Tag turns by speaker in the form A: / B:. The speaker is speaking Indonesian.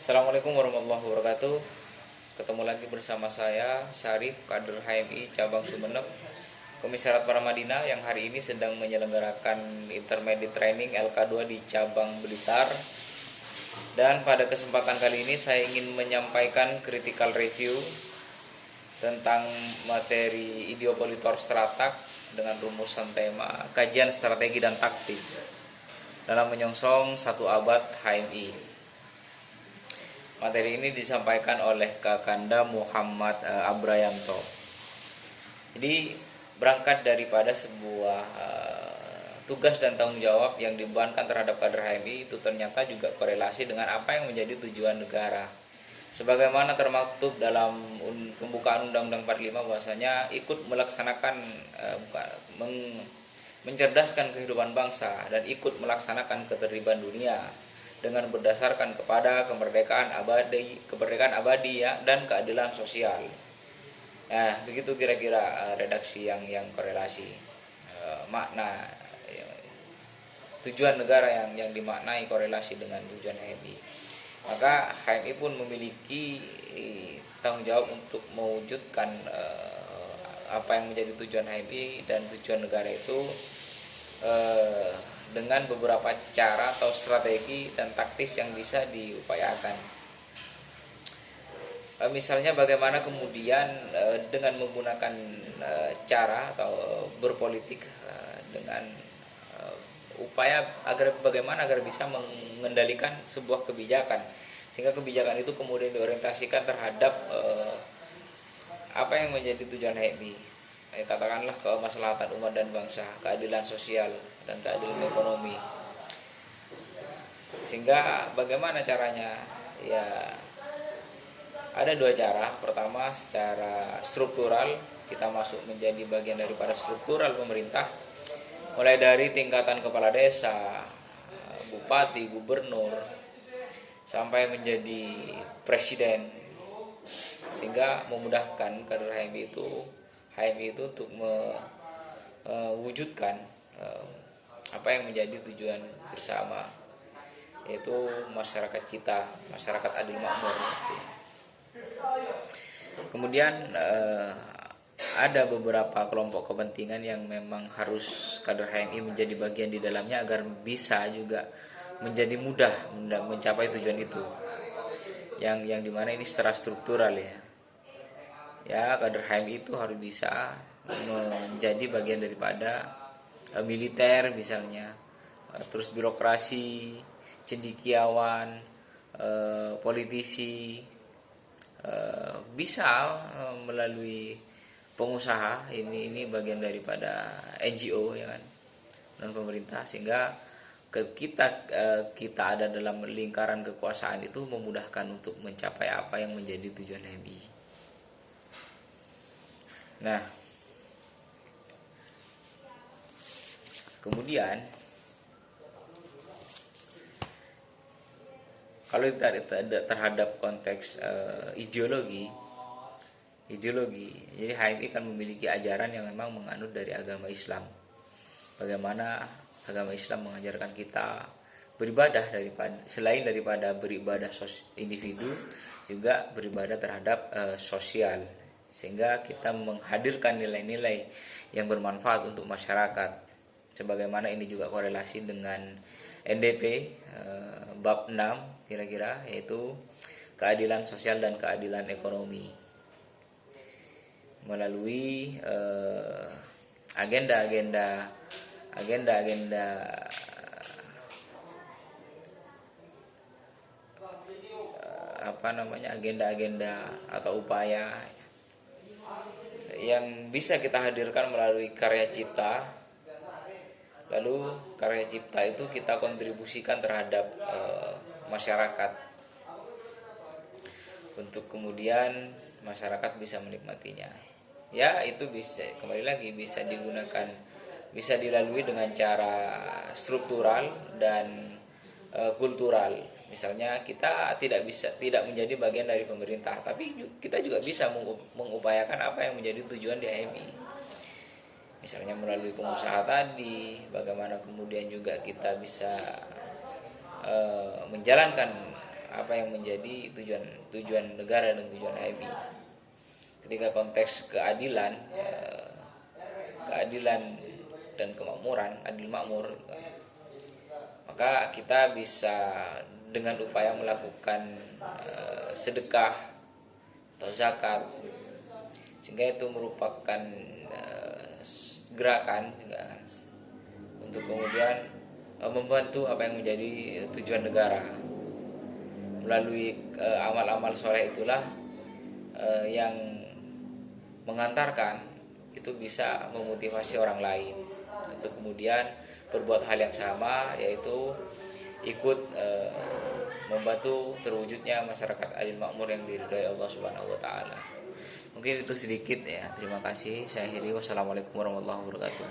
A: Assalamualaikum warahmatullahi wabarakatuh. Ketemu lagi bersama saya Syarif, kader HMI cabang Sumeneb, Komisariat para Madinah yang hari ini sedang menyelenggarakan intermediate training LK2 di cabang Blitar. Dan pada kesempatan kali ini saya ingin menyampaikan critical review tentang materi Ideopolitor Stratak dengan rumusan tema kajian strategi dan taktik dalam menyongsong 1 abad HMI. Materi ini disampaikan oleh Kakanda Muhammad Abrayanto. Jadi berangkat daripada sebuah tugas dan tanggung jawab yang dibebankan terhadap kader HMI, itu ternyata juga korelasi dengan apa yang menjadi tujuan negara. Sebagaimana termaktub dalam pembukaan Undang-Undang 45 bahwasanya ikut melaksanakan mencerdaskan kehidupan bangsa dan ikut melaksanakan ketertiban dunia dengan berdasarkan kepada kemerdekaan abadi ya, dan keadilan sosial. Nah, begitu kira-kira redaksi yang korelasi makna tujuan negara yang dimaknai korelasi dengan tujuan HMI. Maka HMI pun memiliki tanggung jawab untuk mewujudkan apa yang menjadi tujuan HMI dan tujuan negara itu dengan beberapa cara atau strategi dan taktis yang bisa diupayakan. Misalnya bagaimana kemudian dengan menggunakan cara atau berpolitik dengan upaya bagaimana agar bisa mengendalikan sebuah kebijakan, sehingga kebijakan itu kemudian diorientasikan terhadap apa yang menjadi tujuan HMI. Katakanlah kemaslahatan umat dan bangsa, keadilan sosial dan keadilan ekonomi. Sehingga bagaimana caranya? Ya, ada 2 cara. Pertama, secara struktural, kita masuk menjadi bagian daripada struktural pemerintah, mulai dari tingkatan kepala desa, bupati, gubernur, sampai menjadi presiden, sehingga memudahkan kader HMI itu untuk mewujudkan apa yang menjadi tujuan bersama, yaitu masyarakat kita, masyarakat adil makmur. Kemudian ada beberapa kelompok kepentingan yang memang harus kader HMI menjadi bagian di dalamnya agar bisa juga menjadi mudah mencapai tujuan itu, yang dimana ini secara struktural ya, kader HMI itu harus bisa menjadi bagian daripada militer misalnya, terus birokrasi, cendekiawan, politisi, bisa melalui pengusaha, ini bagian daripada NGO ya kan, non pemerintah, sehingga kita ada dalam lingkaran kekuasaan itu memudahkan untuk mencapai apa yang menjadi tujuan HMI. Nah, kemudian kalau terhadap konteks ideologi, jadi HMI kan memiliki ajaran yang memang menganut dari agama Islam. Bagaimana agama Islam mengajarkan kita beribadah selain daripada beribadah individu, juga beribadah terhadap sosial, sehingga kita menghadirkan nilai-nilai yang bermanfaat untuk masyarakat. Sebagaimana ini juga korelasi dengan NDP bab 6 kira-kira, yaitu keadilan sosial dan keadilan ekonomi melalui agenda-agenda atau upaya yang bisa kita hadirkan melalui karya cipta. Lalu karya cipta itu kita kontribusikan terhadap masyarakat, untuk kemudian masyarakat bisa menikmatinya. Ya, itu bisa digunakan, bisa dilalui dengan cara struktural dan kultural. Misalnya kita tidak menjadi bagian dari pemerintah, tapi kita juga bisa mengupayakan apa yang menjadi tujuan di HMI. Misalnya melalui pengusaha tadi, bagaimana kemudian juga kita bisa menjalankan apa yang menjadi tujuan negara dan tujuan HMI. Ketika konteks keadilan, keadilan dan kemakmuran, adil makmur, maka kita bisa dengan upaya melakukan sedekah atau zakat, sehingga itu merupakan gerakan untuk kemudian membantu apa yang menjadi tujuan negara. Melalui amal-amal soleh itulah yang mengantarkan itu bisa memotivasi orang lain untuk kemudian berbuat hal yang sama, yaitu ikut membantu terwujudnya masyarakat adil makmur yang diridhai Allah Subhanahu wa taala. Mungkin itu sedikit ya. Terima kasih. Saya akhiri. Wassalamualaikum warahmatullahi wabarakatuh.